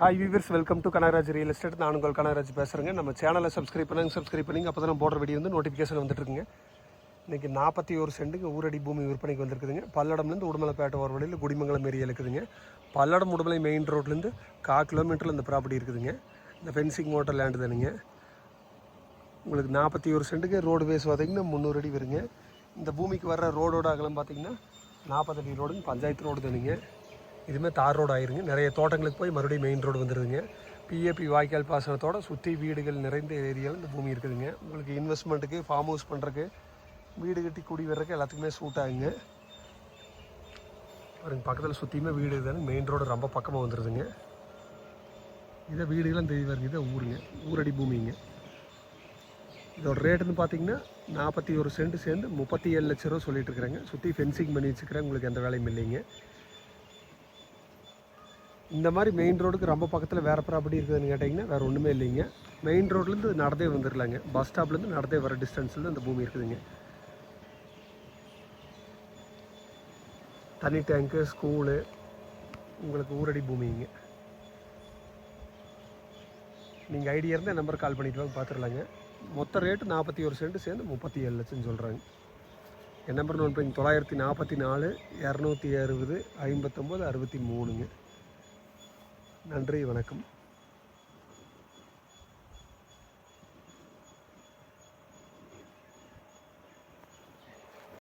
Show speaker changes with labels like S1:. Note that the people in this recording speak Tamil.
S1: Hi viewers, welcome to Kanagaraj real estate. நான் உங்கள் கனகராஜ் பேசுகிறேங்க. நம்ம சேனலை சப்ஸ்கிரைப் பண்ணிங்க. அப்போ தான் போடுற வீடியோ வந்து நோட்டிஃபிகேஷன் வந்துட்டுருக்குங்க. இன்றைக்கி 41 சென்ட்டுங்க ஊரடி பூமி விற்பனைக்கு வந்திருக்குதுங்க. பல்லடம்லேருந்து உடுமலைப்பேட்டை ஒரு வழியில் குடிமங்கலம் ஏரியா இருக்குதுங்க. பல்லடம் உடுமலை மெயின் ரோட்லேருந்து 1/4 கிலோமீட்டரில் இந்த ப்ராப்பர்ட்டி இருக்குதுங்க. இந்த ஃபென்சிங் மோட்டர் லேண்டு தானுங்க. உங்களுக்கு 41 சென்ட்டுக்கு ரோடு பேஸ் பார்த்திங்கன்னா 300 அடி வருங்க. இந்த பூமிக்கு வர்ற ரோடோட அகலம் பார்த்திங்கன்னா 40 அடி ரோடுங்க. பஞ்சாயத்து ரோடு தானுங்க. இதுவுமே தார் ரோடு ஆயிருங்க. நிறைய தோட்டங்களுக்கு போய் மறுபடியும் மெயின் ரோடு வந்துடுதுங்க. பிஏபி வாய்க்கால் பாசனத்தோட சுற்றி வீடுகள் நிறைந்த ஏரியாவில் இந்த பூமி இருக்குதுங்க. உங்களுக்கு இன்வெஸ்ட்மெண்ட்டுக்கு, ஃபார்ம் ஹவுஸ் பண்ணுறதுக்கு, வீடு கட்டி குடி வர்றதுக்கு எல்லாத்துக்குமே சூட் ஆகுங்க. பாருங்க, பக்கத்தில் சுற்றியுமே வீடு தானே. மெயின் ரோடு ரொம்ப பக்கமாக வந்துடுதுங்க. இதை வீடுகள்லாம் தெரிய வருது. இதை ஊருங்க, ஊரடி பூமிங்க. இதோட ரேட்டுன்னு பார்த்தீங்கன்னா 41 சென்ட் சேர்ந்து 37 லட்ச ரூபா சொல்லிட்டு இருக்கிறேங்க. சுற்றி ஃபென்சிங் பண்ணி வச்சுக்கிறேன். உங்களுக்கு எந்த வேலையும் இல்லைங்க. இந்த மாதிரி மெயின் ரோடுக்கு ரொம்ப பக்கத்தில் வேறு ப்ராப்பர்ட்டி இருக்குதுன்னு கேட்டிங்கன்னா வேறு ஒன்றுமே இல்லைங்க. மெயின் ரோட்லேருந்து நடந்தே வந்துடலாங்க. பஸ் ஸ்டாப்லேருந்து நடந்தே வர டிஸ்டன்ஸில் இந்த பூமி இருக்குதுங்க. தண்ணி டேங்க்கு, ஸ்கூலு, உங்களுக்கு ஊரடி பூமிங்க. நீங்கள் ஐடியா இருந்தால் நம்பர் கால் பண்ணிவிட்டு வாங்க, பார்த்துடலாங்க. மொத்த ரேட்டு 41 சென்ட் சேர்ந்து 37 லட்சம்னு சொல்கிறாங்க. என் நம்பர் நோட் பண்ணி 944 260 59 63ங்க. நன்றி, வணக்கம்.